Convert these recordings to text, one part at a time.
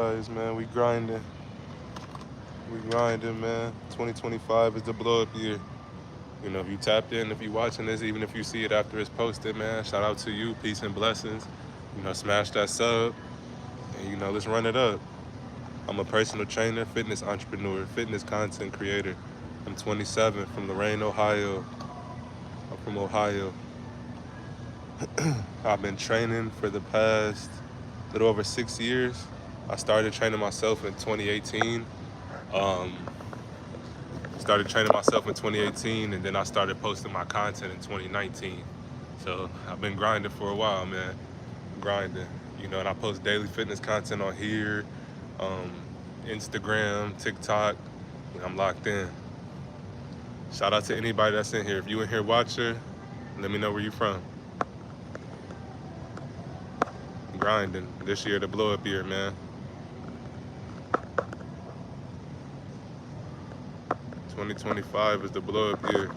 Guys, man, we grinding. We grinding, man. 2025 is the blow up year. If you tapped in, if you watching this, even if you see it after it's posted, man, shout out to you. Peace and blessings. Smash that sub and let's run it up. I'm a personal trainer, fitness entrepreneur, fitness content creator. I'm 27 from Lorain, Ohio. I'm from Ohio. I've been training for the past little over 6 years. I started training myself in 2018. Um, Started training myself in 2018, and then I started posting my content in 2019. So I've been grinding for a while, man. Grinding, and I post daily fitness content on here, um, Instagram, TikTok. And I'm locked in. Shout out to anybody that's in here. If you in here watching, let me know where you from. Grinding. This year, the blow up year, man. 2025 is the blow up year.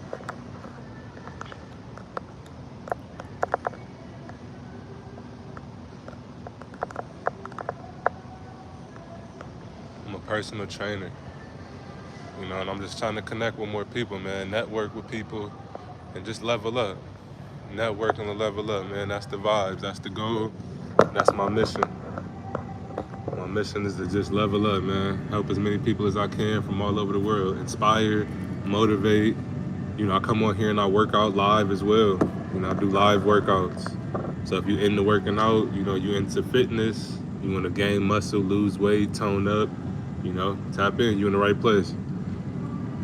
I'm a personal trainer, and I'm just trying to connect with more people, man. Network with people and just level up. Network and level up, man. That's the vibes. That's the goal. That's my mission. My mission is to just level up, man. Help as many people as I can from all over the world. Inspire, motivate. I come on here and I work out live as well. I do live workouts. So if you're into working out, you're into fitness, you want to gain muscle, lose weight, tone up, tap in. You're in the right place.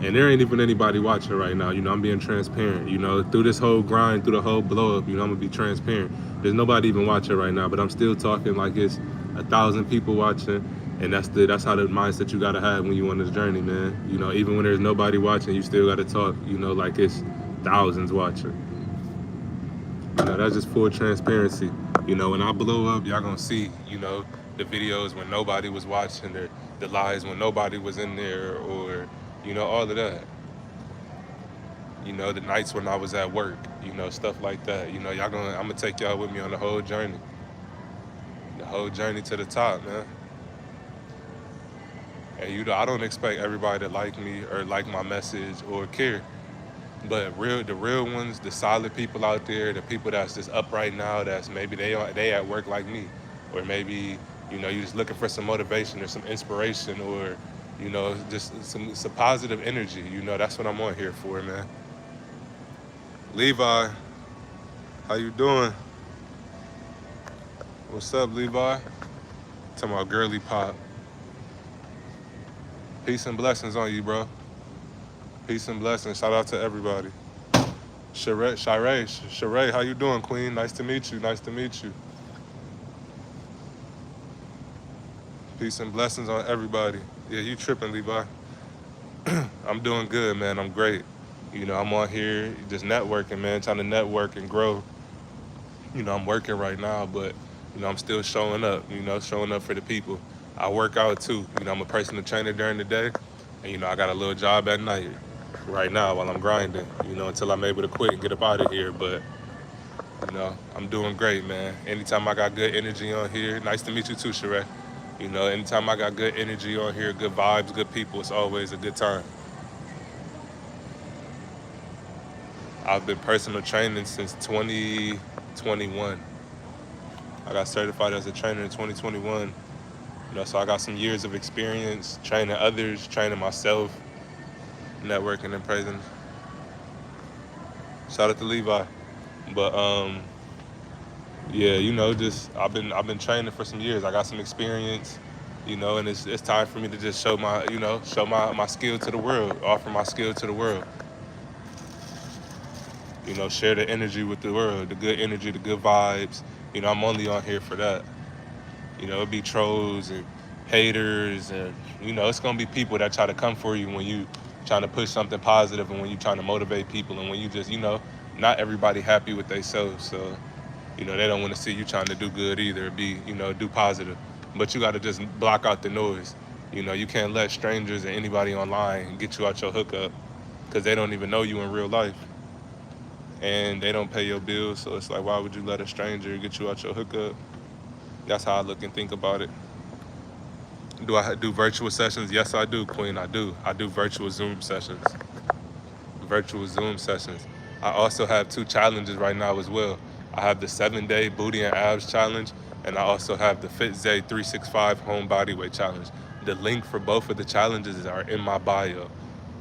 And there ain't even anybody watching right now. I'm being transparent. Through this whole grind, through the whole blow up, I'm gonna be transparent. There's nobody even watching right now, but I'm still talking like it's 1,000 people watching, and that's how the mindset you gotta have when you on this journey, man. Even when there's nobody watching, you still gotta talk, like it's thousands watching. That's just full transparency. When I blow up, y'all gonna see, the videos when nobody was watching, the lives when nobody was in there, or all of that. The nights when I was at work, stuff like that. I'm gonna take y'all with me on the whole journey to the top, man. And I don't expect everybody to like me or like my message or care. But the real ones, the solid people out there, the people that's just up right now, that's maybe they at work like me, or maybe you just looking for some motivation or some inspiration, or just some positive energy. That's what I'm on here for, man. Levi, how you doing? What's up, Levi? Talking about girly pop. Peace and blessings on you, bro. Peace and blessings. Shout out to everybody. Sheree, how you doing, Queen? Nice to meet you. Nice to meet you. Peace and blessings on everybody. Yeah, you tripping, Levi. I'm doing good, man. I'm great. I'm on here just networking, man, trying to network and grow. I'm working right now, but, I'm still showing up, showing up for the people. I work out too. I'm a personal trainer during the day, and, I got a little job at night right now while I'm grinding, until I'm able to quit and get up out of here. But, I'm doing great, man. Anytime I got good energy on here, nice to meet you too, Sheree. Anytime I got good energy on here, good vibes, good people, it's always a good time. I've been personal training since 2021. I got certified as a trainer in 2021. So I got some years of experience training others, training myself, networking and praising. Shout out to Levi. But yeah, just I've been training for some years. I got some experience, and it's time for me to just show my skill to the world, offer my skill to the world. Share the energy with the world, the good energy, the good vibes. I'm only on here for that. It'd be trolls and haters, and it's gonna be people that try to come for you when you trying to push something positive, and when you trying to motivate people, and when you just not everybody happy with themselves, so they don't want to see you trying to do good either, do positive. But you got to just block out the noise. You can't let strangers or anybody online get you out your hookup, because they don't even know you in real life, and they don't pay your bills. So it's like, why would you let a stranger get you out your hookup? That's how I look and think about it. do I do virtual sessions? Yes, I do, Queen. I do. I do virtual Zoom sessions. Virtual Zoom sessions. I also have 2 challenges right now as well. I have the 7-day booty and abs challenge, and I also have the FitZay 365 home body weight challenge. The link for both of the challenges are in my bio.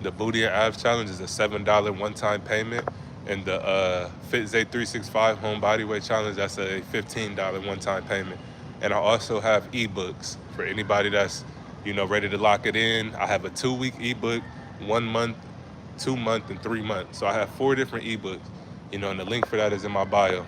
The booty and abs challenge is a $7 one-time payment, and the FitZay 365 home body weight challenge, that's a $15 one-time payment. And I also have ebooks for anybody that's, ready to lock it in. I have a 2-week ebook, 1 month, 2-month, and 3 month. So I have 4 different ebooks, and the link for that is in my bio.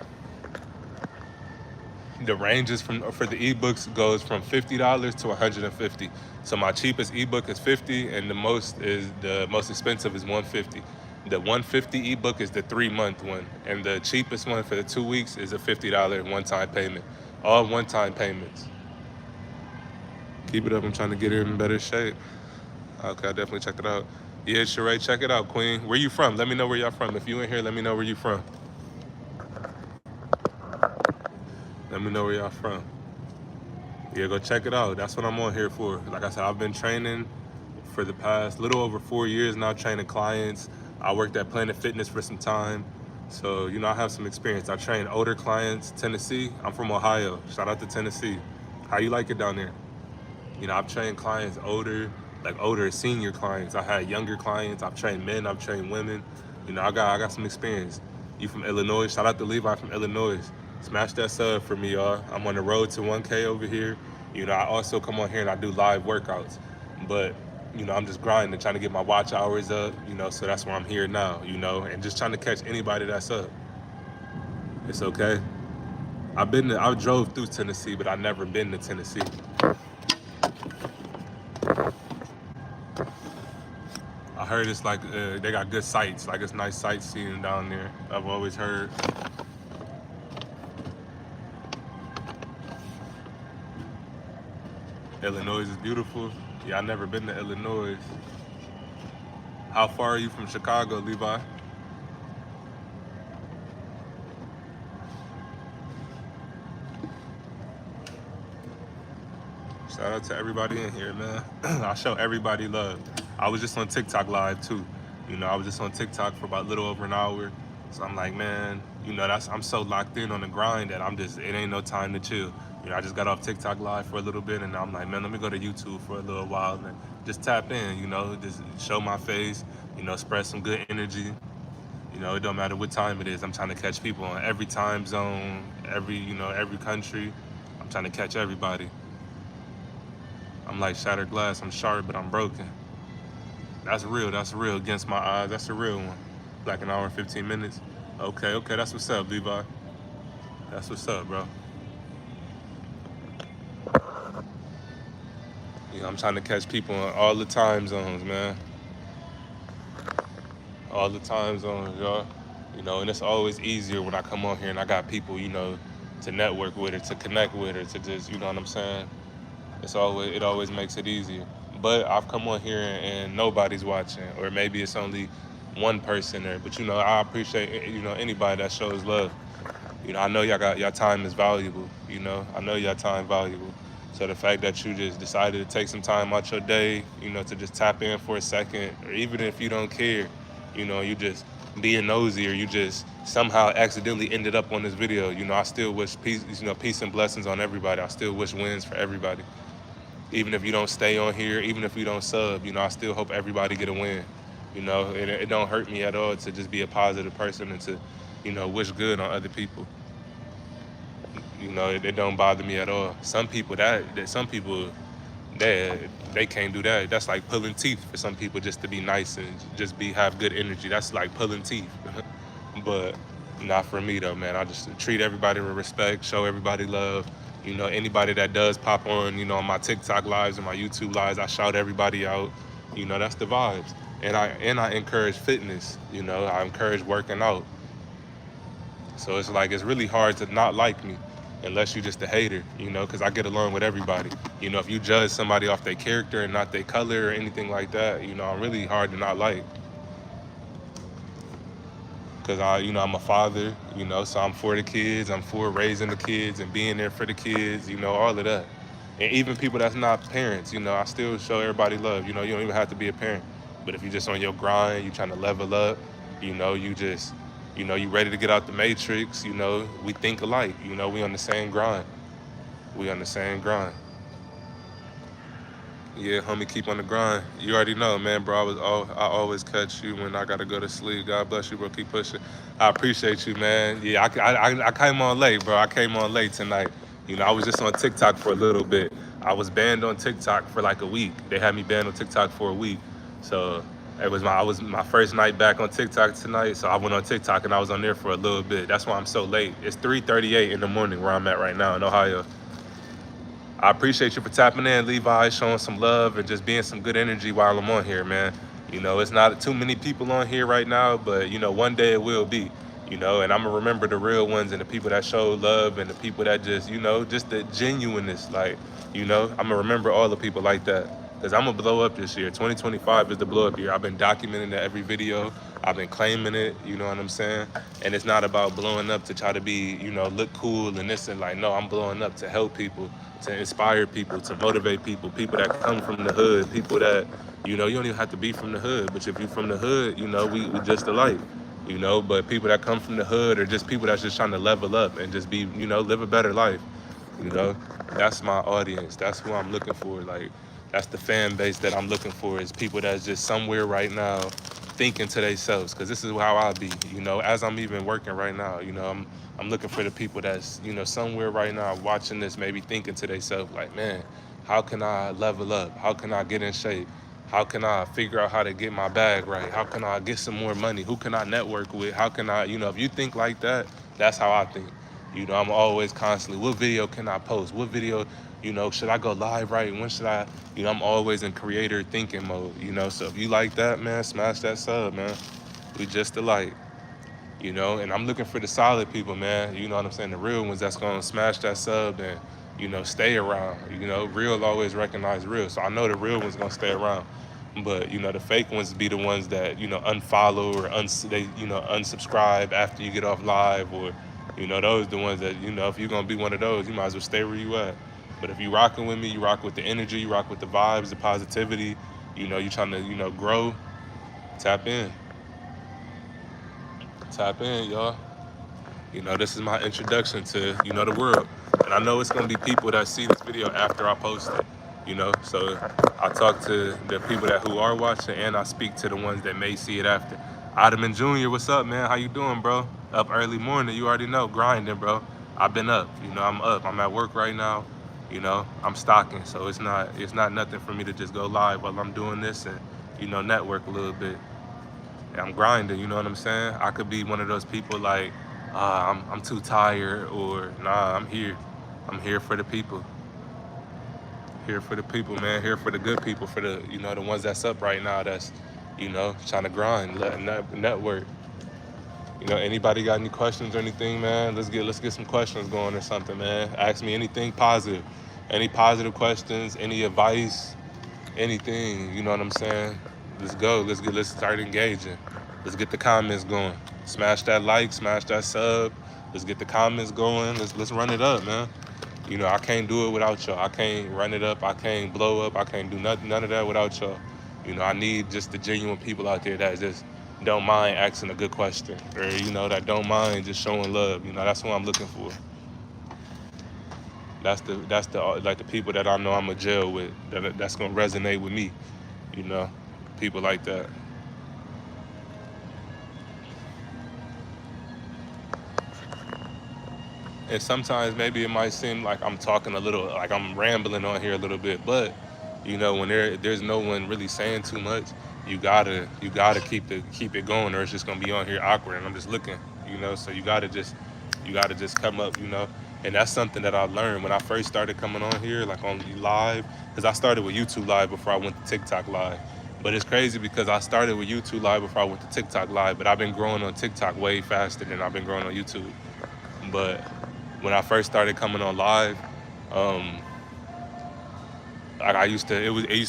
The ranges for the ebooks goes from $50 to $150. So my cheapest ebook is $50, and the most expensive is $150. The $150 ebook is the 3-month one, and the cheapest one for the 2 weeks is a $50 one-time payment. All one-time payments. Keep it up. I'm trying to get it in better shape. Okay, I definitely check it out. Yeah, Sheree, check it out, Queen. Where you from? Let me know where y'all from. If you in here, let me know where you from. Let me know where y'all from. Yeah, go check it out. That's what I'm on here for. Like I said, I've been training for the past little over 4 years now, training clients. I worked at Planet Fitness for some time. So, I have some experience. I train older clients, Tennessee. I'm from Ohio. Shout out to Tennessee. How you like it down there? I've trained clients older senior clients. I had younger clients. I've trained men. I've trained women. I got some experience. You from Illinois? Shout out to Levi from Illinois. Smash that sub for me, y'all. I'm on the road to 1K over here. I also come on here and I do live workouts. But, I'm just grinding, trying to get my watch hours up, so that's why I'm here now, and just trying to catch anybody that's up. It's okay. I drove through Tennessee, but I've never been to Tennessee. I heard it's like they got good sights, like it's nice sightseeing down there. I've always heard. Illinois is beautiful. Yeah, I've never been to Illinois. How far are you from Chicago, Levi? Shout out to everybody in here, man. I show everybody love. I was just on TikTok live too. I was just on TikTok for about a little over an hour. So I'm like, man, I'm so locked in on the grind that it ain't no time to chill. I just got off TikTok live for a little bit, and I'm like, man, let me go to YouTube for a little while and just tap in, just show my face, spread some good energy. It don't matter what time it is. I'm trying to catch people on every time zone, every country. I'm trying to catch everybody. I'm like shattered glass. I'm sharp, but I'm broken. That's real. That's real. Against my eyes. That's a real one. Like an hour and 15 minutes. Okay. That's what's up, Levi. That's what's up, bro. I'm trying to catch people on all the time zones, man. All the time zones, y'all. And it's always easier when I come on here and I got people, to network with or to connect with or to just, you know what I'm saying? It always makes it easier. But I've come on here and nobody's watching, or maybe it's only one person there. But I appreciate anybody that shows love. I know y'all time is valuable. I know y'all time valuable. So the fact that you just decided to take some time out your day, to just tap in for a second, or even if you don't care, you just being nosy, or you just somehow accidentally ended up on this video. I still wish peace, peace and blessings on everybody. I still wish wins for everybody. Even if you don't stay on here, even if you don't sub, I still hope everybody get a win. It don't hurt me at all to just be a positive person and to, wish good on other people. It don't bother me at all. Some people they can't do that. That's like pulling teeth for some people, just to be nice and just have good energy. That's like pulling teeth. But not for me though, man. I just treat everybody with respect, show everybody love. Anybody that does pop on, on my TikTok lives and my YouTube lives, I shout everybody out. That's the vibes. And I encourage fitness. I encourage working out. So it's like, it's really hard to not like me unless you're just a hater, because I get along with everybody. If you judge somebody off their character and not their color or anything like that, I'm really hard to not like. Because I'm a father, so I'm for the kids. I'm for raising the kids and being there for the kids, all of that. And even people that's not parents, I still show everybody love. You don't even have to be a parent. But if you just on your grind, you trying to level up, you just, you ready to get out the matrix, we think alike, we on the same grind. We on the same grind. Yeah, homie, keep on the grind. You already know, man, bro. I always catch you when I gotta go to sleep. God bless you, bro. Keep pushing. I appreciate you, man. Yeah, I came on late, bro. I came on late tonight. I was just on TikTok for a little bit. I was banned on TikTok for like a week. They had me banned on TikTok for a week. So I was my first night back on TikTok tonight. So I went on TikTok and I was on there for a little bit. That's why I'm so late. It's 3:38 in the morning where I'm at right now in Ohio. I appreciate you for tapping in, Levi, showing some love and just being some good energy while I'm on here, man. It's not too many people on here right now, but one day it will be, and I'm gonna remember the real ones and the people that show love and the people that just, just the genuineness, like, I'm gonna remember all the people like that. Because I'm gonna blow up this year. 2025 is the blow up year. I've been documenting every video. I've been claiming it, you know what I'm saying? And it's not about blowing up to try to be, look cool and this and like, no, I'm blowing up to help people, to inspire people, to motivate people that come from the hood, people that, you don't even have to be from the hood, but if you're from the hood, we just alike, but people that come from the hood are just people that's just trying to level up and just be, live a better life, that's my audience. That's who I'm looking for. Like, that's the fan base that I'm looking for, is people that's just somewhere right now thinking to themselves, because this is how I be, as I'm even working right now, I'm looking for the people that's, somewhere right now watching this, maybe thinking to themselves like, man, how can I level up? How can I get in shape? How can I figure out how to get my bag right? How can I get some more money? Who can I network with? How can I, if you think like that, that's how I think. I'm always constantly, what video can I post? What video, should I go live right? When should I, I'm always in creator thinking mode, So if you like that, man, smash that sub, man. We just alike, and I'm looking for the solid people, man. You know what I'm saying? The real ones that's gonna smash that sub and, stay around. Real always recognize real. So I know the real ones gonna stay around. But, the fake ones be the ones that, unfollow or unsubscribe after you get off live, or, those the ones that, if you're gonna be one of those, you might as well stay where you at. But if you rocking with me, you rock with the energy, you rock with the vibes, the positivity, you trying to, grow, tap in. Tap in, y'all. This is my introduction to, the world. And I know it's gonna be people that see this video after I post it, So I talk to the people who are watching, and I speak to the ones that may see it after. Ottoman Jr., what's up, man? How you doing, bro? Up early morning, you already know, grinding, bro. I've been up, I'm up. I'm at work right now, I'm stocking. So it's not nothing for me to just go live while I'm doing this and, network a little bit. And I'm grinding, you know what I'm saying? I could be one of those people like, I'm too tired, or nah, I'm here. I'm here for the people. Here for the people, man. Here for the good people, for the, the ones that's up right now, that's, trying to grind, network. Anybody got any questions or anything, man? Let's get some questions going or something, man. Ask me anything positive. Any positive questions, any advice, anything, you know what I'm saying? Let's go. Let's start engaging. Let's get the comments going. Smash that like, smash that sub. Let's get the comments going. Let's run it up, man. I can't do it without y'all. I can't run it up. I can't blow up. I can't do none of that without y'all. I need just the genuine people out there that just don't mind asking a good question, or, that don't mind just showing love. That's what I'm looking for. That's the like the people that I know I'm a gel with, that's gonna resonate with me. People like that. And sometimes maybe it might seem like I'm talking a little, like I'm rambling on here a little bit, but when there's no one really saying too much, you gotta keep it going, or it's just gonna be on here awkward. And I'm just looking, so you gotta just come up, And that's something that I learned when I first started coming on here, like on live, because I started with YouTube Live before I went to TikTok Live. But it's crazy because I started with YouTube Live before I went to TikTok Live, but I've been growing on TikTok way faster than I've been growing on YouTube. But when I first started coming on live, it used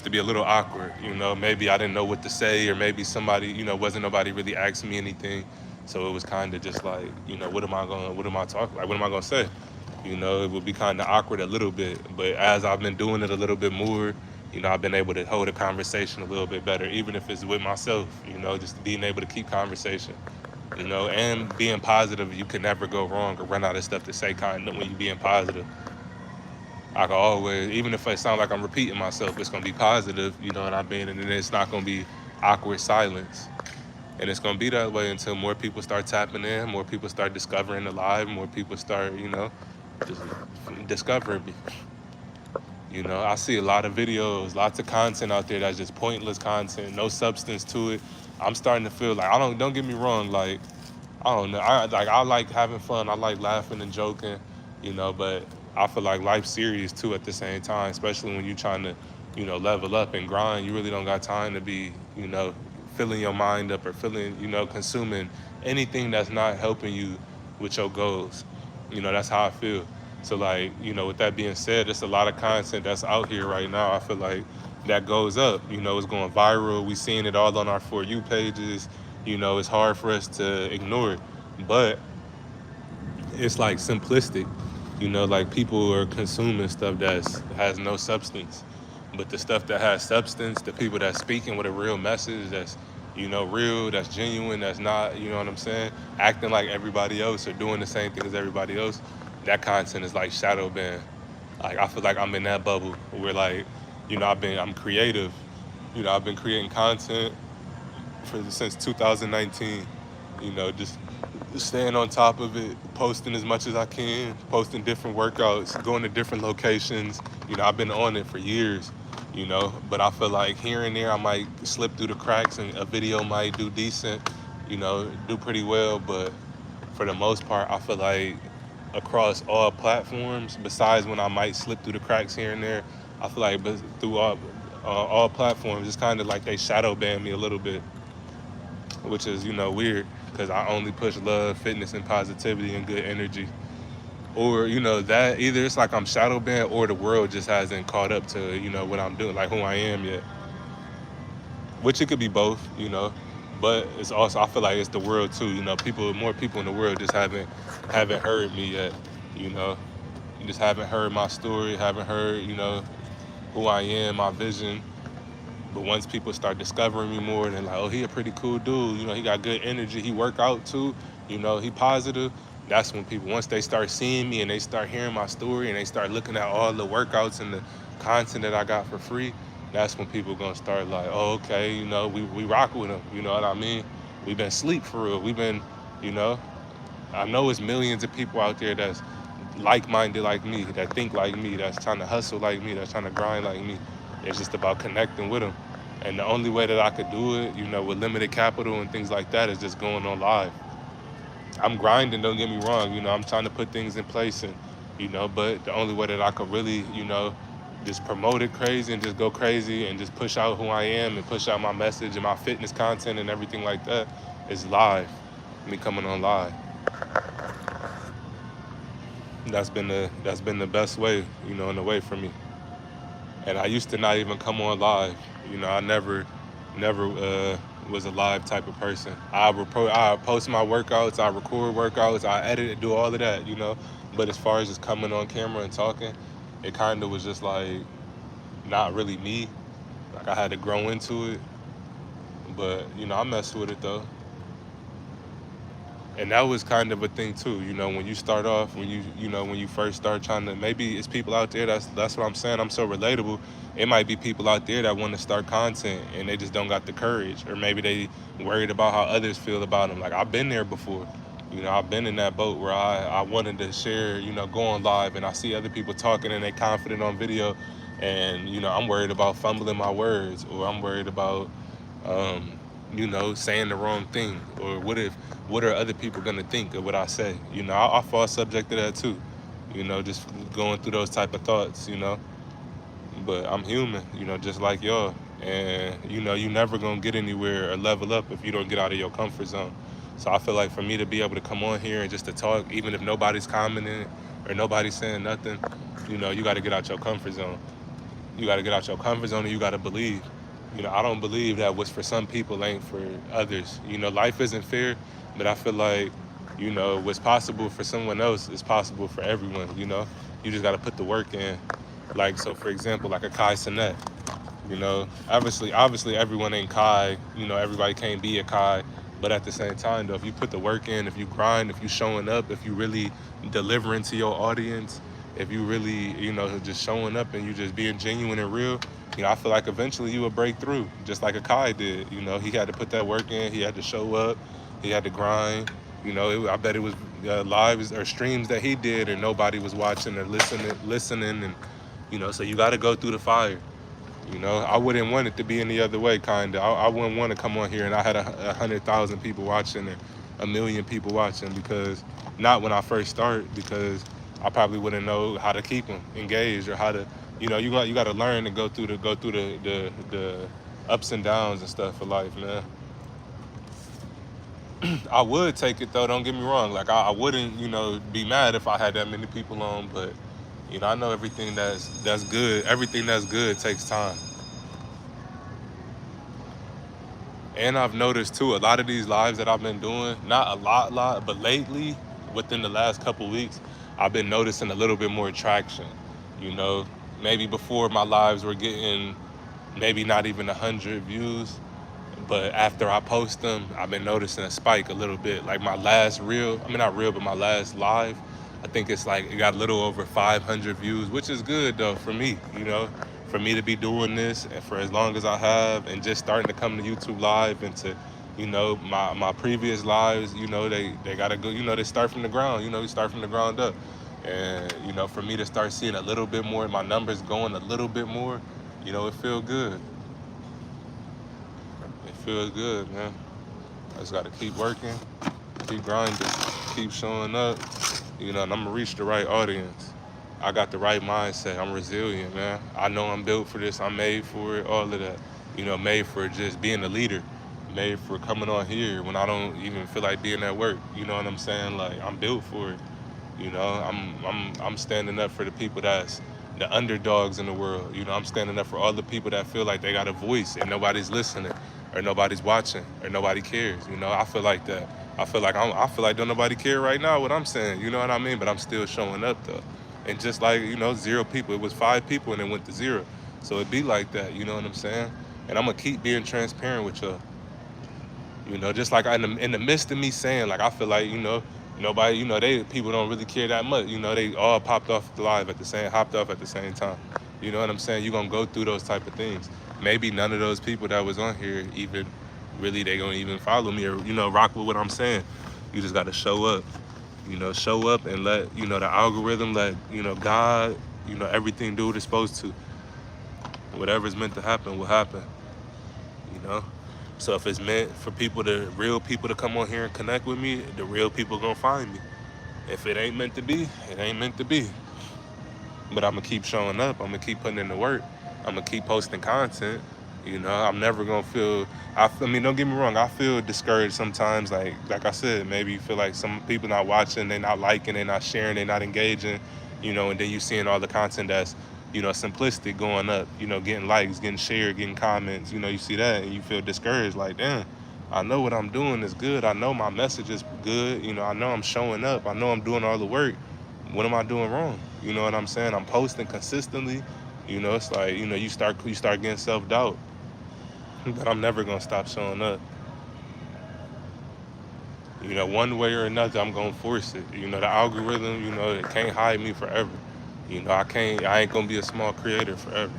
to be a little awkward, maybe I didn't know what to say, or maybe somebody, wasn't nobody really asking me anything. So it was kind of just like, what am I talking, like, what am I gonna say? You know, it would be kind of awkward a little bit, but as I've been doing it a little bit more, you know, I've been able to hold a conversation a little bit better, even if it's with myself, you know, just being able to keep conversation, you know, and being positive. You can never go wrong or run out of stuff to say kind of when you being positive. I can always, even if it sounds like I'm repeating myself, it's going to be positive, you know what I mean? And then it's not going to be awkward silence. And it's going to be that way until more people start tapping in, more people start discovering the live, more people start, you know, just discovering me. You know, I see a lot of videos, lots of content out there that's just pointless content, no substance to it. I'm starting to feel like, don't get me wrong, like, I don't know. I like having fun. I like laughing and joking, you know, but I feel like life's serious too at the same time, especially when you're trying to, you know, level up and grind. You really don't got time to be, you know, filling your mind up or filling, you know, consuming anything that's not helping you with your goals. You know, that's how I feel. So like, you know, with that being said, there's a lot of content that's out here right now. I feel like that goes up, you know, it's going viral. We seeing it all on our For You pages. You know, it's hard for us to ignore it, but it's like simplistic. You know, like people are consuming stuff that's has no substance, but the stuff that has substance, the people that's speaking with a real message, that's, you know, real, that's genuine, that's not, you know what I'm saying, acting like everybody else or doing the same thing as everybody else. That content is like shadow banned. Like I feel like I'm in that bubble where like, you know, I'm creative. You know, I've been creating content since 2019. You know, just staying on top of it, posting as much as I can, posting different workouts, going to different locations. You know, I've been on it for years, you know, but I feel like here and there I might slip through the cracks and a video might do decent, you know, do pretty well. But for the most part, I feel like across all platforms, besides when I might slip through the cracks here and there, I feel like through all platforms, it's kind of like they shadow ban me a little bit, which is, you know, weird because I only push love, fitness, and positivity and good energy. Or, you know, that either it's like I'm shadow banned or the world just hasn't caught up to, you know, what I'm doing, like who I am yet. Which it could be both, you know. But it's also, I feel like it's the world too, you know. More people in the world just haven't heard me yet, you know. You just haven't heard my story, haven't heard, you know, who I am, my vision. But once people start discovering me more, and they're like, oh, he a pretty cool dude. You know, he got good energy. He work out too. You know, he positive. That's when people, once they start seeing me and they start hearing my story and they start looking at all the workouts and the content that I got for free, that's when people gonna start like, oh, okay, you know, we rock with him. You know what I mean? We've been sleep for real. We've been, you know, I know it's millions of people out there that's like-minded like me, that think like me, that's trying to hustle like me, that's trying to grind like me. It's just about connecting with them. And the only way that I could do it, you know, with limited capital and things like that is just going on live. I'm grinding, don't get me wrong, you know, I'm trying to put things in place and, you know, but the only way that I could really, you know, just promote it crazy and just go crazy and just push out who I am and push out my message and my fitness content and everything like that is live, me coming on live. That's been the best way, you know, in a way for me. And I used to not even come on live. You know, I never was a live type of person. I post my workouts, I record workouts, I edit it, do all of that, you know. But as far as just coming on camera and talking, it kind of was just like not really me. Like I had to grow into it. But, you know, I messed with it though. And that was kind of a thing too, you know, when you start off, when you first start trying to, maybe it's people out there, that's what I'm saying, I'm so relatable. It might be people out there that want to start content and they just don't got the courage, or maybe they worried about how others feel about them. Like I've been there before, you know, I've been in that boat where I wanted to share, you know, going live, and I see other people talking and they confident on video, and, you know, I'm worried about fumbling my words, or I'm worried about, um, you know, saying the wrong thing, or what are other people gonna think of what I say? You know, I fall subject to that too. You know, just going through those type of thoughts. You know, but I'm human. You know, just like y'all, and you know, you never gonna get anywhere or level up if you don't get out of your comfort zone. So I feel like for me to be able to come on here and just to talk, even if nobody's commenting or nobody's saying nothing, you know, you got to get out your comfort zone. You got to get out your comfort zone, and you got to believe. You know, I don't believe that what's for some people ain't for others. You know, life isn't fair, but I feel like You know, what's possible for someone else is possible for everyone, you know? You just got to put the work in. Like, so for example, like a Kai Cenat, you know, obviously everyone ain't Kai, you know, everybody can't be a Kai, but at the same time though, if you put the work in, if you grind, if you showing up, if you really delivering to your audience, if you really, you know, just showing up and you just being genuine and real, you know, I feel like eventually you will break through, just like a Kai did. You know, he had to put that work in, he had to show up, he had to grind. You know, I bet it was lives or streams that he did and nobody was watching or listening, and you know, so you got to go through the fire. You know, I wouldn't want it to be any other way, kind of. I wouldn't want to come on here and I had 100,000 people watching or 1,000,000 people watching, because not when I first start, because I probably wouldn't know how to keep them engaged or how to, you know, you got to learn to go through the ups and downs and stuff of life, man. I would take it though. Don't get me wrong. Like I wouldn't, you know, be mad if I had that many people on, but you know, I know everything that's good. Everything that's good takes time. And I've noticed too, a lot of these lives that I've been doing, not a lot, but lately, within the last couple weeks, I've been noticing a little bit more traction. You know, maybe before my lives were getting maybe not even 100 views, but after I post them, I've been noticing a spike a little bit. Like my last reel, I mean not real, but my last live, I think it's like it got a little over 500 views, which is good though for me, you know, for me to be doing this and for as long as I have, and just starting to come to YouTube Live and to, you know, my previous lives, you know, they gotta go, you know, they start from the ground, you know, we start from the ground up. And, you know, for me to start seeing a little bit more, my numbers going a little bit more, you know, it feels good. It feels good, man. I just gotta keep working, keep grinding, keep showing up, you know, and I'm gonna reach the right audience. I got the right mindset. I'm resilient, man. I know I'm built for this. I'm made for it, all of that. You know, made for just being a leader, made for coming on here when I don't even feel like being at work. You know what I'm saying? Like I'm built for it. You know, I'm standing up for the people that's the underdogs in the world. You know, I'm standing up for all the people that feel like they got a voice and nobody's listening or nobody's watching or nobody cares. You know, I feel like that. I feel like don't nobody care right now what I'm saying. You know what I mean? But I'm still showing up though. And just like, you know, 0 people. It was 5 people and it went to 0. So it be like that, you know what I'm saying? And I'm gonna keep being transparent with y'all. You know, just like in the midst of me saying, like, I feel like, you know, nobody, you know, people don't really care that much. You know, they all hopped off at the same time. You know what I'm saying? You're gonna go through those type of things. Maybe none of those people that was on here even really they gonna even follow me or, you know, rock with what I'm saying. You just gotta show up. You know, show up and let, you know, the algorithm, let, you know, God, you know, everything do what it's supposed to. Whatever's meant to happen will happen, you know? So if it's meant for real people to come on here and connect with me, the real people gonna find me. If it ain't meant to be, it ain't meant to be. But I'm gonna keep showing up. I'm gonna keep putting in the work. I'm gonna keep posting content. You know, I'm never gonna feel. I mean, don't get me wrong. I feel discouraged sometimes. Like I said, maybe you feel like some people not watching, they not liking, they not sharing, they not engaging. You know, and then you seeing all the content that's, you know, simplistic going up. You know, getting likes, getting shared, getting comments. You know, you see that and you feel discouraged. Like, damn, I know what I'm doing is good. I know my message is good. You know, I know I'm showing up. I know I'm doing all the work. What am I doing wrong? You know what I'm saying? I'm posting consistently. You know, it's like, you know, you start getting self-doubt. But I'm never gonna stop showing up. You know, one way or another, I'm gonna force it. You know, the algorithm, you know, it can't hide me forever. You know, I ain't gonna be a small creator forever.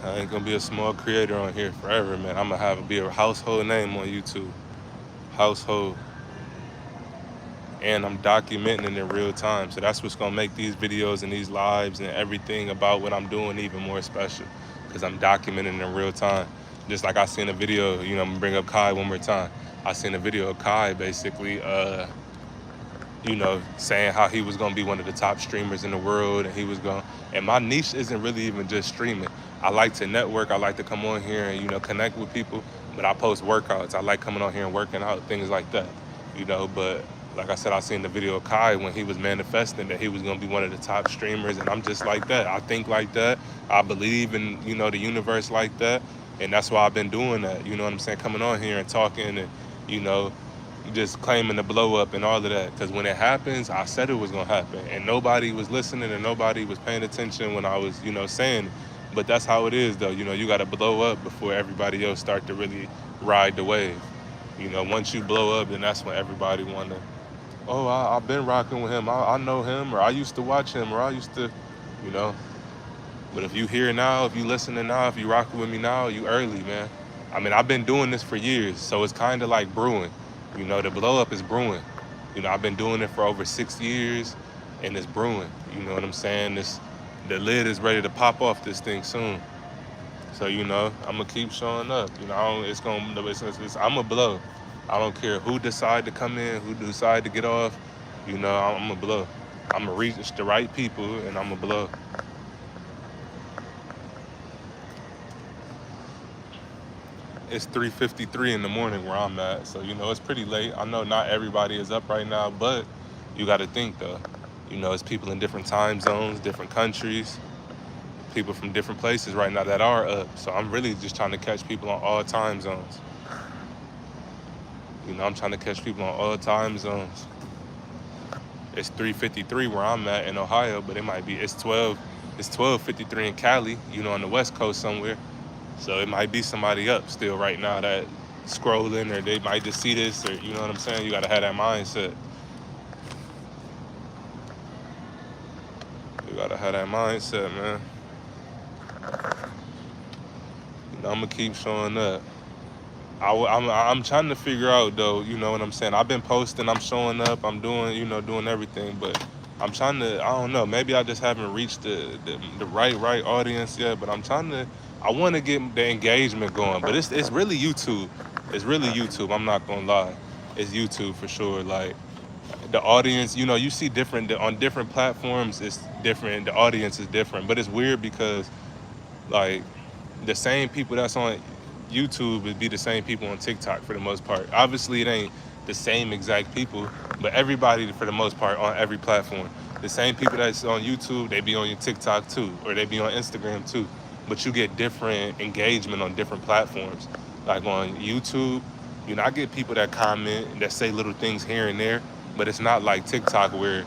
I ain't gonna be a small creator on here forever, man. I'm gonna be a household name on YouTube. Household. And I'm documenting it in real time. So that's what's gonna make these videos and these lives and everything about what I'm doing even more special, because I'm documenting in real time. Just like I seen a video, you know, I'm gonna bring up Kai one more time. I seen a video of Kai basically, you know, saying how he was gonna be one of the top streamers in the world, and and my niche isn't really even just streaming. I like to network, I like to come on here and, you know, connect with people, but I post workouts. I like coming on here and working out, things like that, you know, but like I said, I seen the video of Kai when he was manifesting that he was gonna be one of the top streamers, and I'm just like that. I think like that. I believe in, you know, the universe like that, and that's why I've been doing that. You know what I'm saying? Coming on here and talking and, you know, just claiming to blow up and all of that. Because when it happens, I said it was gonna happen, and nobody was listening and nobody was paying attention when I was, saying it. But that's how it is, though. You got to blow up before everybody else start to really ride the wave. Once you blow up, then that's when everybody wanna. Oh, I've been rocking with him. I know him, or I used to watch him, or I used to, you know. But if you here now, if you listening now, if you rocking with me now, you early, man. I mean, I've been doing this for years, so it's kind of like brewing. The blow up is brewing. I've been doing it for over 6 years, and it's brewing. You know what I'm saying? The lid is ready to pop off this thing soon. So I'm gonna keep showing up. I'm gonna blow. I don't care who decide to come in, who decide to get off. I'm gonna blow. I'm gonna reach the right people, and I'm gonna blow. It's 3:53 in the morning where I'm at, so it's pretty late. I know not everybody is up right now, but you got to think though. It's people in different time zones, different countries, people from different places right now that are up. So I'm really just trying to catch people on all time zones. I'm trying to catch people on all time zones. It's 3:53 where I'm at in Ohio, but it's 12:53 in Cali, on the West Coast somewhere. So it might be somebody up still right now that scrolling, or they might just see this, or you know what I'm saying? You gotta have that mindset. You gotta have that mindset, man. I'm gonna keep showing up. I'm trying to figure out though, you know what I'm saying? I've been posting, I'm showing up, I'm doing, doing everything, but I'm trying to, I don't know, maybe I just haven't reached the right audience yet, but I want to get the engagement going, but it's really YouTube. It's really YouTube, I'm not gonna lie. It's YouTube for sure. Like, the audience, you see on different platforms, it's different, the audience is different, but it's weird because, like, the same people that's on YouTube would be the same people on TikTok for the most part. Obviously, it ain't the same exact people, but everybody for the most part on every platform. The same people that's on YouTube, they be on your TikTok too, or they be on Instagram too. But you get different engagement on different platforms. Like on YouTube, I get people that comment and that say little things here and there, but it's not like TikTok where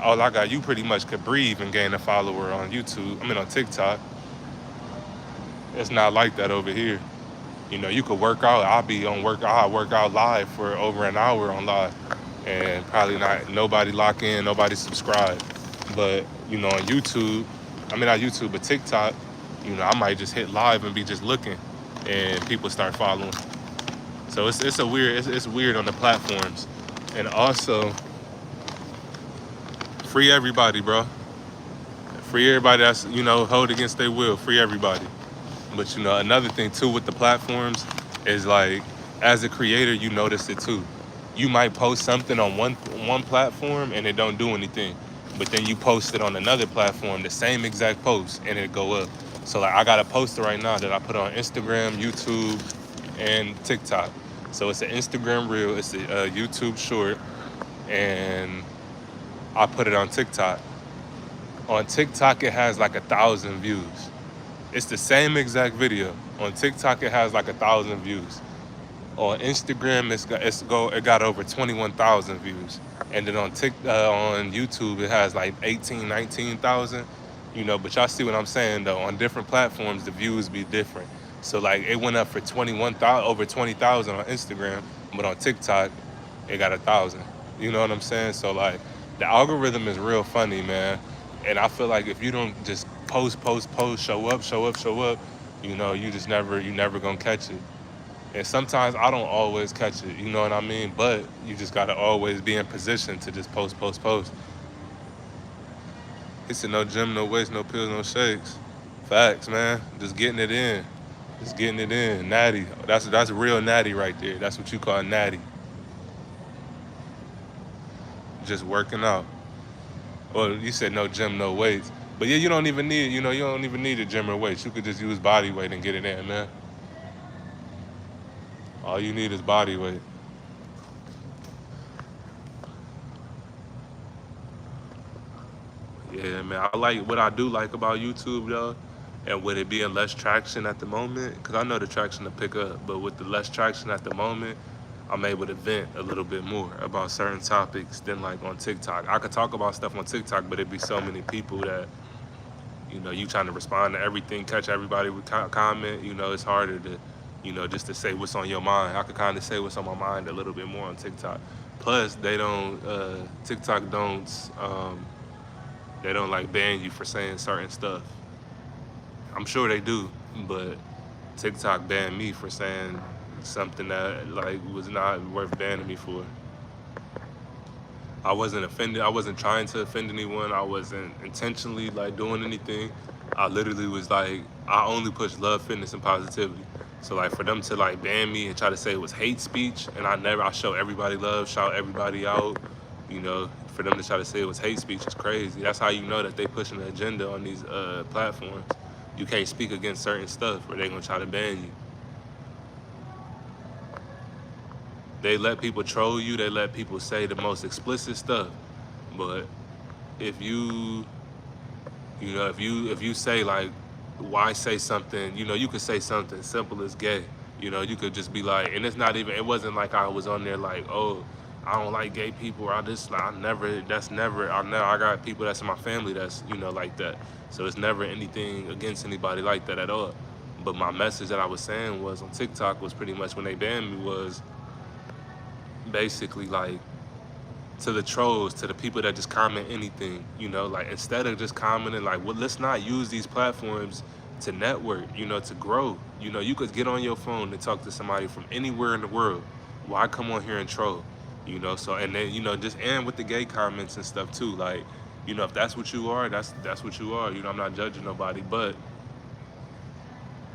all I got, you pretty much could breathe and gain a follower on YouTube. On TikTok. It's not like that over here. You could work out. I'll work out live for over an hour on live, and probably not nobody lock in, nobody subscribe. But on YouTube, not YouTube, but TikTok, I might just hit live and be just looking, and people start following. So it's weird on the platforms, and also free everybody, bro. Free everybody that's hold against their will. Free everybody. But another thing too with the platforms is, like, as a creator, you notice it too. You might post something on one platform and it don't do anything, but then you post it on another platform, the same exact post, and it go up. So, like, I got a poster right now that I put on Instagram, YouTube, and TikTok. So it's an Instagram reel, it's a YouTube short, and I put it on TikTok. On TikTok, it has like 1,000 views. It's the same exact video. On TikTok, it has like 1,000 views. On Instagram, it got over 21,000 views. And then on YouTube, it has like 18, 19,000. But y'all see what I'm saying though. On different platforms, the views be different. So, like, it went up for 21,000, over 20,000 on Instagram, but on TikTok, it got 1,000. You know what I'm saying? So, like, the algorithm is real funny, man. And I feel like if you don't just post, show up, you never gonna catch it. And sometimes I don't always catch it, you know what I mean? But you just gotta always be in position to just post. He said no gym, no weights, no pills, no shakes. Facts, man. Just getting it in. Just getting it in. Natty. That's real natty right there. That's what you call natty. Just working out. Well, you said no gym, no weights. But yeah, you don't even need a gym or weights. You could just use body weight and get it in, man. All you need is body weight. Yeah, man. What I do like about YouTube though, and with it being less traction at the moment, because I know the traction to pick up, but with the less traction at the moment, I'm able to vent a little bit more about certain topics than like on TikTok. I could talk about stuff on TikTok, but it'd be so many people that, you know, you trying to respond to everything, catch everybody with comment, you know, it's harder to, you know, just to say what's on your mind. I could kind of say what's on my mind a little bit more on TikTok. Plus, they don't, TikTok they don't like ban you for saying certain stuff. I'm sure they do, but TikTok banned me for saying something that like was not worth banning me for. I wasn't offended. I wasn't trying to offend anyone. I wasn't intentionally like doing anything. I literally was like, I only push love, fitness, and positivity. So like for them to like ban me and try to say it was hate speech, and I show everybody love, shout everybody out, you know, for them to try to say it was hate speech is crazy. That's how you know that they pushing the agenda on these platforms. You can't speak against certain stuff or they're gonna try to ban you. They let people troll you, they let people say the most explicit stuff. But if you, you know, if you say like, why say something, you know, you could say something simple as gay. You know, you could just be like, and it's not even, it wasn't like I was on there like, oh, I don't like gay people, or I just, I never, that's never, I got people that's in my family that's, you know, like that. So it's never anything against anybody like that at all. But my message that I was saying was on TikTok was pretty much when they banned me was basically like, to the trolls, to the people that just comment anything, you know, like instead of just commenting, like, well, let's not use these platforms to network, you know, to grow. You know, you could get on your phone and talk to somebody from anywhere in the world. Why come on here and troll? You know, so, and then, you know, just end with the gay comments and stuff too. Like, you know, if that's what you are, that's what you are. You know, I'm not judging nobody, but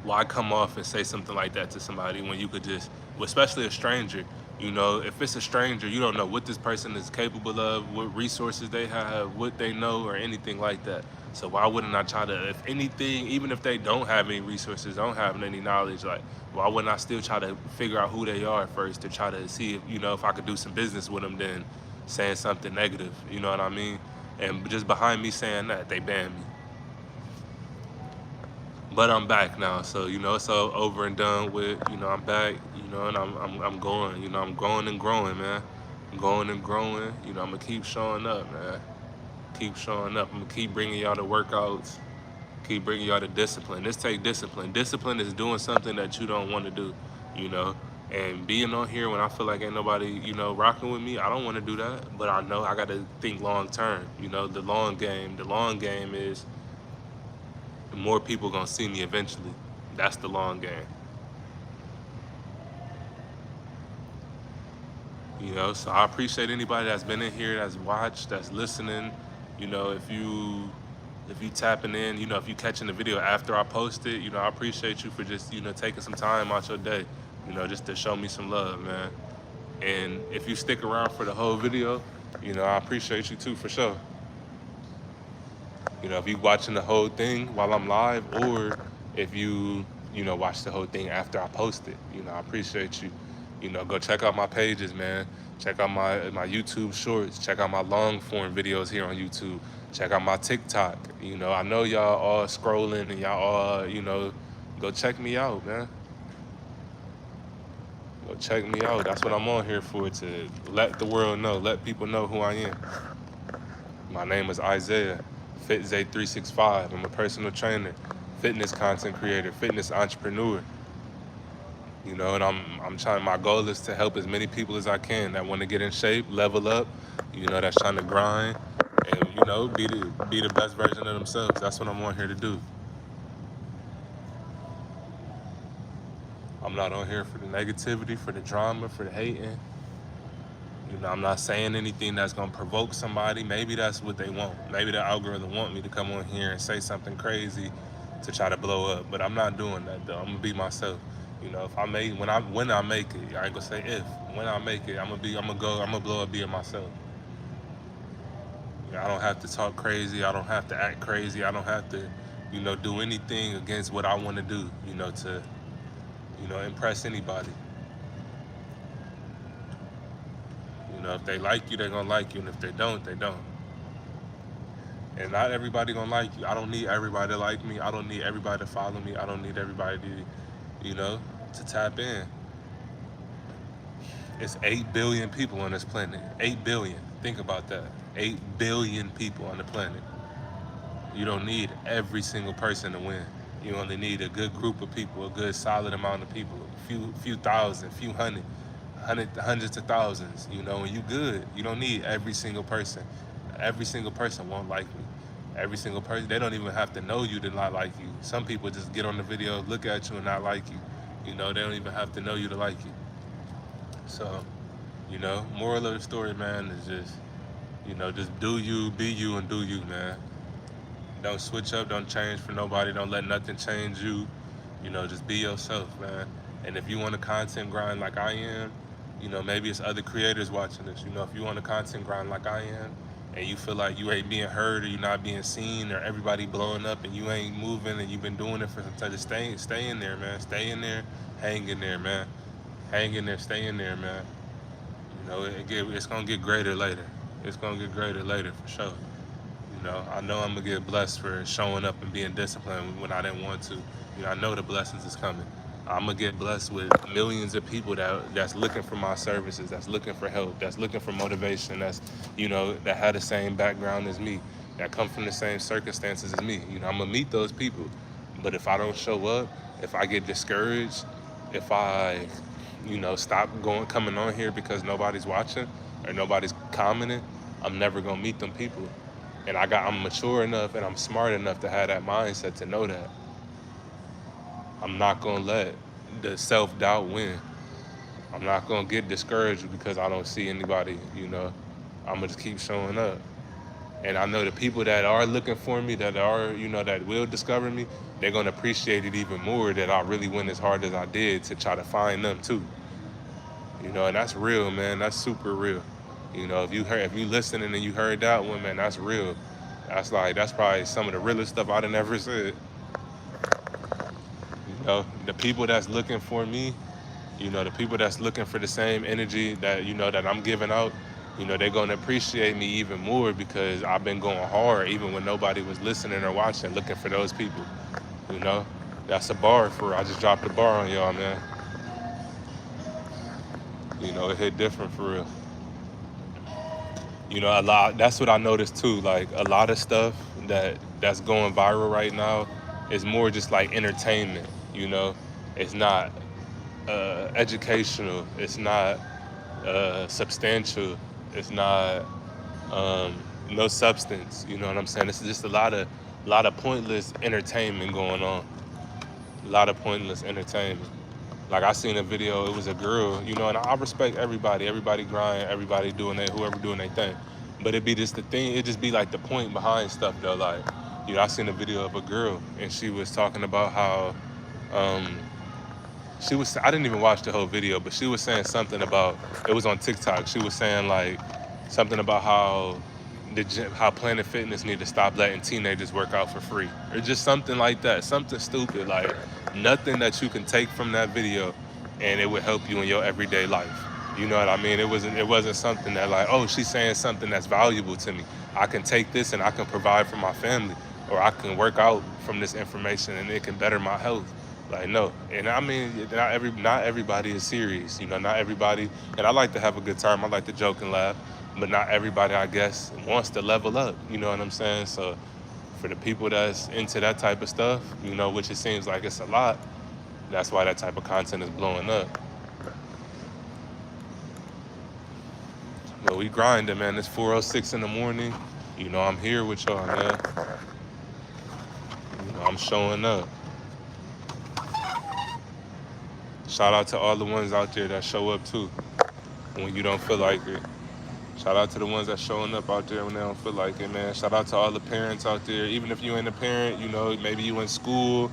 why come off and say something like that to somebody when you could just, especially a stranger, you know, if it's a stranger, you don't know what this person is capable of, what resources they have, what they know, or anything like that. So why wouldn't I try to, if anything, even if they don't have any resources, don't have any knowledge, like, why wouldn't I still try to figure out who they are first to try to see if, you know, if I could do some business with them than saying something negative, you know what I mean? And just behind me saying that, they banned me. But I'm back now, so you know it's all over and done with. You know I'm back, you know, and I'm going. You know I'm growing and growing, man. I'm going and growing. You know I'm gonna keep showing up, man. Keep showing up. I'm gonna keep bringing y'all the workouts. Keep bringing y'all the discipline. This take discipline. Discipline is doing something that you don't want to do, you know. And being on here when I feel like ain't nobody, you know, rocking with me, I don't want to do that. But I know I gotta think long term. You know, the long game. The long game is more people gonna see me eventually. That's the long game. You know, so I appreciate anybody that's been in here, that's watched, that's listening. You know, if you tapping in, you know, if you catching the video after I post it, you know, I appreciate you for just, you know, taking some time out your day, you know, just to show me some love, man. And if you stick around for the whole video, you know, I appreciate you too for sure. You know, if you watching the whole thing while I'm live, or if you know, watch the whole thing after I post it, you know, I appreciate you. You know, go check out my pages, man. Check out my YouTube shorts. Check out my long form videos here on YouTube. Check out my TikTok. You know, I know y'all all scrolling and y'all all, you know, go check me out, man. Go check me out. That's what I'm on here for, to let the world know, let people know who I am. My name is Isaiah, FitZay365. I'm a personal trainer, fitness content creator, fitness entrepreneur. You know, and I'm trying, my goal is to help as many people as I can that want to get in shape, level up, you know, that's trying to grind and, you know, be the best version of themselves. That's what I'm on here to do. I'm not on here for the negativity, for the drama, for the hating. You know, I'm not saying anything that's gonna provoke somebody. Maybe that's what they want. Maybe the algorithm want me to come on here and say something crazy to try to blow up. But I'm not doing that though. I'm gonna be myself. You know, if I make when I make it, I ain't gonna say if. When I make it, I'm gonna blow up being myself. You know, I don't have to talk crazy. I don't have to act crazy. I don't have to, you know, do anything against what I want to do. You know, to, you know, impress anybody. You know, if they like you, they're gonna like you, and if they don't, they don't. And not everybody gonna like you. I don't need everybody to like me. I don't need everybody to follow me. I don't need everybody to, you know, to tap in. It's 8 billion people on this planet. 8 billion. Think about that. 8 billion people on the planet. You don't need every single person to win. You only need a good group of people, a good solid amount of people, few thousand, few hundreds of thousands. You know, and you good. You don't need every single person. Every single person won't like me. Every single person, they don't even have to know you to not like you. Some people just get on the video, look at you and not like you. You know, they don't even have to know you to like you. So, you know, moral of the story, man, is just, you know, just do you, be you, and do you, man. Don't switch up, don't change for nobody, don't let nothing change you. You know, just be yourself, man. And if you want to content grind like I am, you know, maybe it's other creators watching this. You know, if you want to content grind like I am, and you feel like you ain't being heard or you're not being seen or everybody blowing up and you ain't moving and you've been doing it for some time, just stay in there, man. Stay in there, hang in there, man. Hang in there, stay in there, man. You know, it's gonna get greater later. It's gonna get greater later for sure. You know I'm gonna get blessed for showing up and being disciplined when I didn't want to. You know, I know the blessings is coming. I'm gonna get blessed with millions of people that's looking for my services, that's looking for help, that's looking for motivation, that's, you know, that had the same background as me, that come from the same circumstances as me. You know, I'm gonna meet those people. But if I don't show up, if I get discouraged, if I, you know, stop coming on here because nobody's watching or nobody's commenting, I'm never gonna meet them people. And I'm mature enough and I'm smart enough to have that mindset to know that I'm not gonna let the self-doubt win. I'm not gonna get discouraged because I don't see anybody, you know. I'm gonna just keep showing up. And I know the people that are looking for me, that are, you know, that will discover me, they're gonna appreciate it even more that I really went as hard as I did to try to find them too. You know, and that's real, man. That's super real. You know, if you listening and you heard that one, man, that's real. That's probably some of the realest stuff I'd have ever said. You know, the people that's looking for me, you know, the people that's looking for the same energy that, you know, that I'm giving out, you know, they're gonna appreciate me even more because I've been going hard even when nobody was listening or watching, looking for those people. You know, that's a bar I just dropped a bar on y'all, man. You know, it hit different for real. You know, that's what I noticed too. Like a lot of stuff that's going viral right now is more just like entertainment, you know. It's not educational, it's not substantial, it's not no substance, you know what I'm saying? It's just a lot of pointless entertainment going on. A lot of pointless entertainment. Like I seen a video, it was a girl, you know, and I respect everybody grind, everybody whoever doing their thing. But it be just the thing, it just be like the point behind stuff though. Like, you know, I seen a video of a girl and she was talking about how, I didn't even watch the whole video, but she was saying something about, it was on TikTok. She was saying like something about how Planet Fitness need to stop letting teenagers work out for free. Or just something like that, something stupid, like nothing that you can take from that video and it would help you in your everyday life. You know what I mean? It wasn't something that like, oh, she's saying something that's valuable to me. I can take this and I can provide for my family, or I can work out from this information and it can better my health. Like, no. And I mean, not everybody is serious, you know, not everybody, and I like to have a good time, I like to joke and laugh, but not everybody, I guess, wants to level up, you know what I'm saying? So for the people that's into that type of stuff, you know, which it seems like it's a lot, that's why that type of content is blowing up. But we grinding, man. It's 4:06 in the morning. You know, I'm here with y'all, man. You know, I'm showing up. Shout out to all the ones out there that show up too when you don't feel like it. Shout out to the ones that's showing up out there when they don't feel like it, man. Shout out to all the parents out there. Even if you ain't a parent, you know, maybe you in school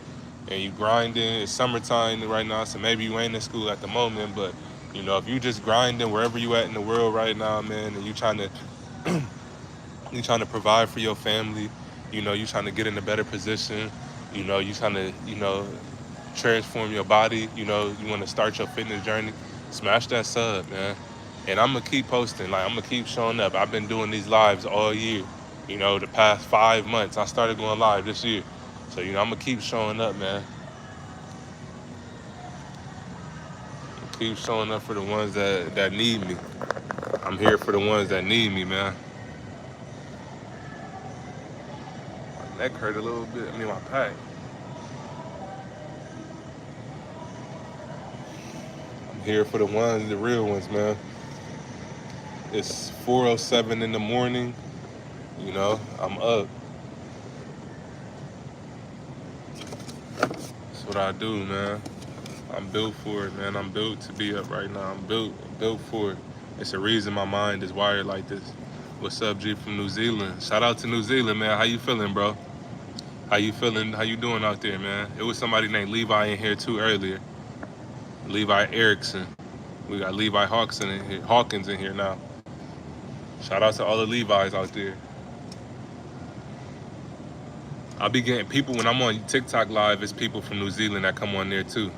and you grinding. It's summertime right now, so maybe you ain't in school at the moment. But, you know, if you just grinding wherever you at in the world right now, man, and you trying to provide for your family, you know, you trying to get in a better position, you know, you trying to, you know, transform your body, you know, you want to start your fitness journey, smash that sub, man. And I'm going to keep posting. Like, I'm going to keep showing up. I've been doing these lives all year. You know, the past 5 months, I started going live this year. So, you know, I'm going to keep showing up, man. Keep showing up for the ones that need me. I'm here for the ones that need me, man. My neck hurt a little bit. I mean, my back. I'm here for the ones, the real ones, man. It's 4:07 in the morning. You know, I'm up. That's what I do, man. I'm built for it, man. I'm built to be up right now. I'm built for it. It's a reason my mind is wired like this. What's up, G from New Zealand? Shout out to New Zealand, man. How you feeling, bro? How you feeling? How you doing out there, man? It was somebody named Levi in here too earlier. Levi Erickson. We got Levi Hawkins in here now. Shout out to all the Levi's out there. I'll be getting people when I'm on TikTok live. It's people from New Zealand that come on there too.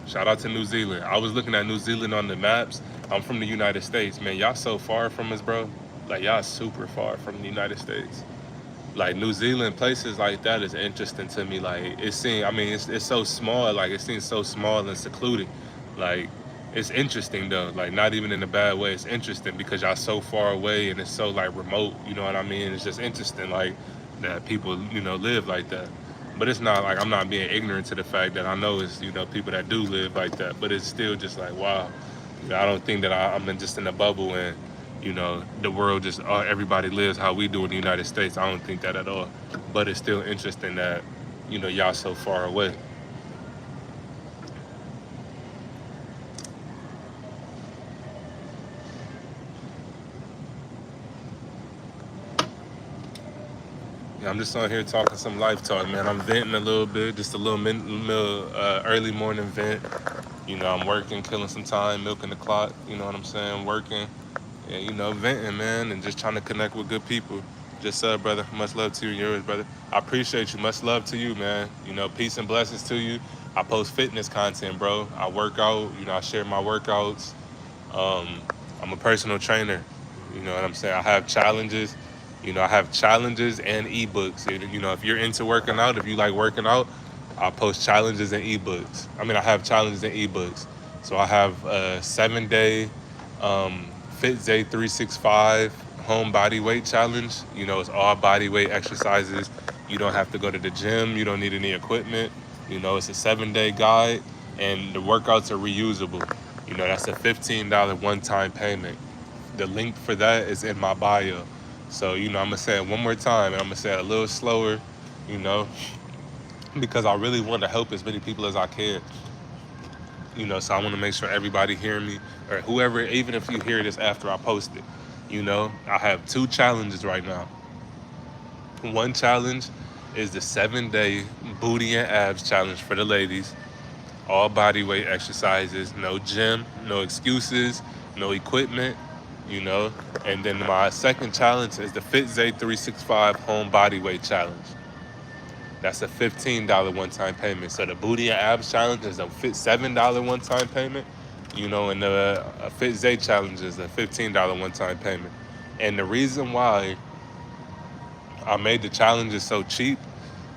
Shout out to New Zealand. I was looking at New Zealand on the maps. I'm from the United States, man. Y'all so far from us, bro. Like, y'all super far from the United States. Like, New Zealand, places like that is interesting to me. Like, it seems, I mean, it's so small. Like, it seems so small and secluded. Like, it's interesting, though. Like, not even in a bad way. It's interesting because y'all so far away and it's so, like, remote. You know what I mean? It's just interesting, like, that people, you know, live like that. But it's not like I'm not being ignorant to the fact that I know it's, you know, people that do live like that. But it's still just like, wow. You know, I don't think that I'm just in a bubble and, you know, the world just, everybody lives how we do in the United States. I don't think that at all. But it's still interesting that, you know, y'all so far away. Yeah, I'm just on here talking some life talk, man. I'm venting a little bit, just a little early morning vent. You know, I'm working, killing some time, milking the clock. You know what I'm saying? Working, and you know, venting, man, and just trying to connect with good people. Just brother, much love to you and yours, brother. I appreciate you. Much love to you, man. You know, peace and blessings to you. I post fitness content, bro. I work out. You know, I share my workouts. I'm a personal trainer. You know what I'm saying? I have challenges. You know, I have challenges and ebooks. You know, if you're into working out, if you like working out, I post challenges and ebooks. I mean, I have challenges and ebooks. So I have a 7-day FitZay 365 home body weight challenge. You know, it's all body weight exercises. You don't have to go to the gym. You don't need any equipment. You know, it's a 7-day guide and the workouts are reusable. You know, that's a $15 one-time payment. The link for that is in my bio. So, you know, I'm going to say it one more time, and I'm going to say it a little slower, you know, because I really want to help as many people as I can. You know, so I want to make sure everybody hear me, or whoever, even if you hear this after I post it. You know, I have 2 challenges right now. One challenge is the 7-day booty and abs challenge for the ladies. All body weight exercises, no gym, no excuses, no equipment. You know, and then my second challenge is the FitZay 365 home body weight challenge. That's a $15 one-time payment. So the booty and abs challenge is a $7 one-time payment, you know, and the FitZay challenge is a $15 one-time payment. And the reason why I made the challenges so cheap,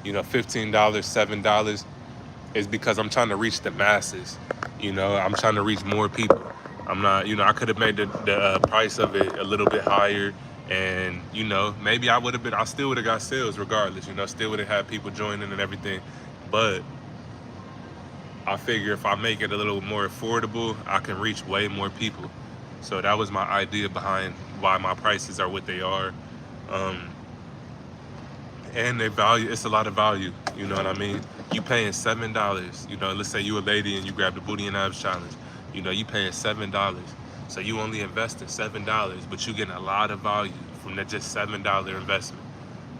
you know, $15, $7, is because I'm trying to reach the masses. You know, I'm trying to reach more people. I'm not, you know, I could have made the price of it a little bit higher, and, you know, maybe I still would have got sales regardless, you know, still would have had people joining and everything. But I figure if I make it a little more affordable, I can reach way more people. So that was my idea behind why my prices are what they are. And they value, it's a lot of value, you know what I mean? You paying $7, you know, let's say you a lady and you grab the booty and abs challenge. You know, you paying $7. So you only invested $7, but you getting a lot of value from that just $7 investment.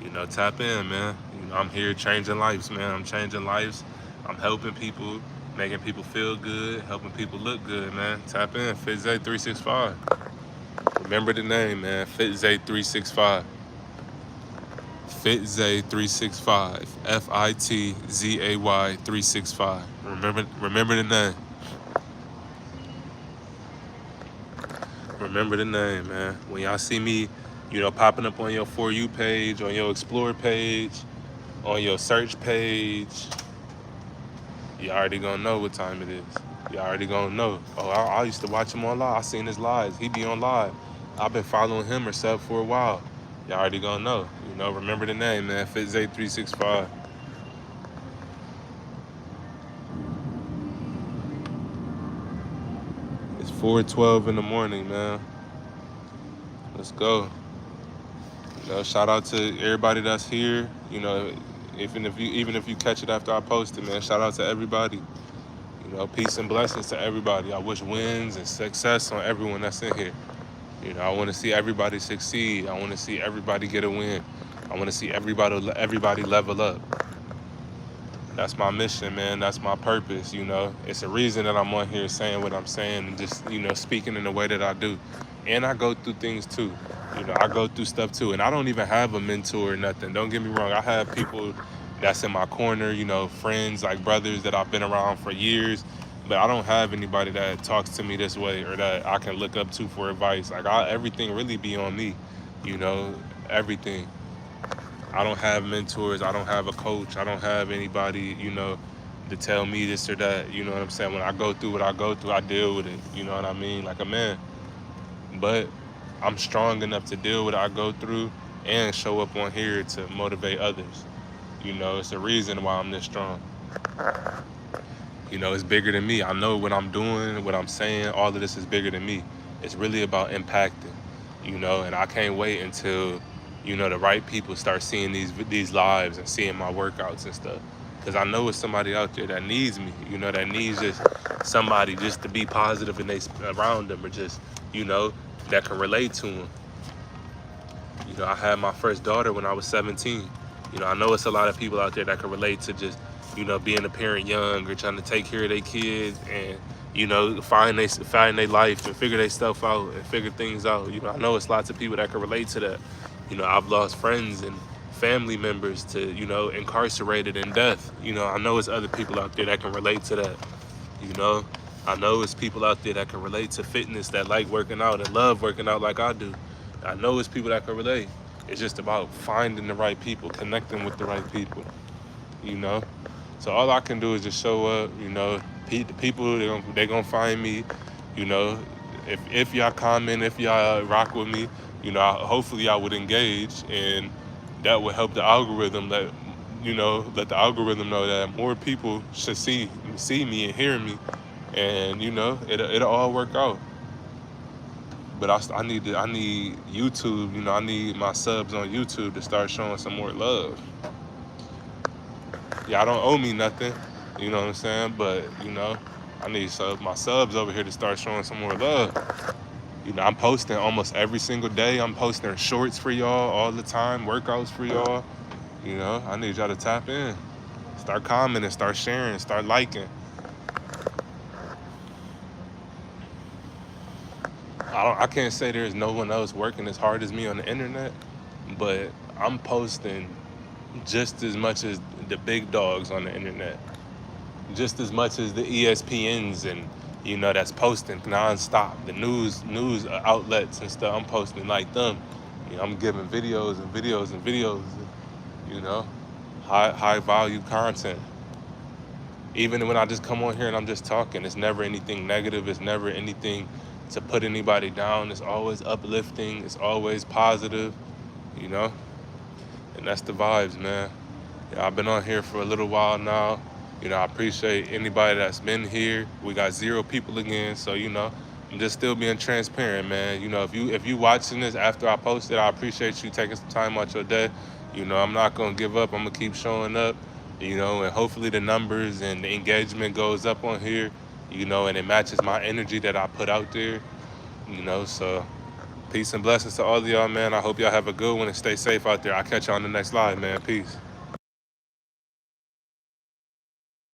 You know, tap in, man. You know, I'm here changing lives, man. I'm changing lives. I'm helping people, making people feel good, helping people look good, man. Tap in, FitZay 365. Remember the name, man, FitZay 365. FitZay 365. FITZAY 365. Remember the name. Remember the name, man. When y'all see me, you know, popping up on your For You page, on your Explore page, on your search page, you already gonna know what time it is. Y'all already gonna know. Oh, I used to watch him on live. I seen his lives. He be on live. I've been following him or sub for a while. Y'all already gonna know. You know, remember the name, man. Fitz8365. It's 4:12 in the morning, man. Let's go. You know, shout out to everybody that's here. You know, even if you catch it after I post it, man. Shout out to everybody. You know, peace and blessings to everybody. I wish wins and success on everyone that's in here. You know, I want to see everybody succeed. I want to see everybody get a win. I want to see everybody level up. That's my mission, man. That's my purpose. You know, it's a reason that I'm on here saying what I'm saying and just, you know, speaking in the way that I do. And I go through things too. You know, I go through stuff too. And I don't even have a mentor or nothing. Don't get me wrong. I have people that's in my corner, you know, friends, like brothers that I've been around for years. But I don't have anybody that talks to me this way or that I can look up to for advice. Like, everything really be on me, you know, everything. I don't have mentors. I don't have a coach. I don't have anybody, you know, to tell me this or that. You know what I'm saying? When I go through what I go through, I deal with it. You know what I mean? Like a man. But I'm strong enough to deal with what I go through and show up on here to motivate others. You know, it's a reason why I'm this strong. You know, it's bigger than me. I know what I'm doing, what I'm saying, all of this is bigger than me. It's really about impacting, you know, and I can't wait until, you know, the right people start seeing these lives and seeing my workouts and stuff. Because I know it's somebody out there that needs me, you know, that needs just somebody just to be positive and they around them, or just, you know, that can relate to them. You know, I had my first daughter when I was 17. You know, I know it's a lot of people out there that can relate to just, you know, being a parent young or trying to take care of their kids and, you know, find their life and figure their stuff out and figure things out. You know, I know it's lots of people that can relate to that. You know, I've lost friends and family members to, you know, incarcerated and death. You know, I know it's other people out there that can relate to that. You know, I know it's people out there that can relate to fitness, that like working out and love working out like I do. I know it's people that can relate. It's just about finding the right people, connecting with the right people, you know? So all I can do is just show up, you know, the people, they're gonna find me, you know. If y'all comment, if y'all rock with me, you know, hopefully y'all would engage, and that would help the algorithm let the algorithm know that more people should see me and hear me, and, you know, it'll all work out. But I need YouTube, you know, I need my subs on YouTube to start showing some more love. Y'all don't owe me nothing, you know what I'm saying? But, you know, I need my subs over here to start showing some more love. You know, I'm posting almost every single day. I'm posting shorts for y'all all the time, workouts for y'all. You know, I need y'all to tap in. Start commenting, start sharing, start liking. I can't say there's no one else working as hard as me on the internet, but I'm posting just as much as the big dogs on the internet, just as much as the ESPNs and, you know, that's posting nonstop. The news outlets and stuff, I'm posting like them. You know, I'm giving videos and videos and videos, you know, high value content. Even when I just come on here and I'm just talking, it's never anything negative. It's never anything to put anybody down. It's always uplifting. It's always positive, you know? And that's the vibes, man. Yeah, I've been on here for a little while now. You know, I appreciate anybody that's been here. We got 0 people again, so, you know, I'm just still being transparent, man. You know, if you watching this after I posted, I appreciate you taking some time out your day. You know, I'm not gonna give up. I'm gonna keep showing up, you know, and hopefully the numbers and the engagement goes up on here, you know, and it matches my energy that I put out there, you know. So peace and blessings to all of y'all, man. I hope y'all have a good one and stay safe out there. I'll catch y'all on the next live, man. Peace.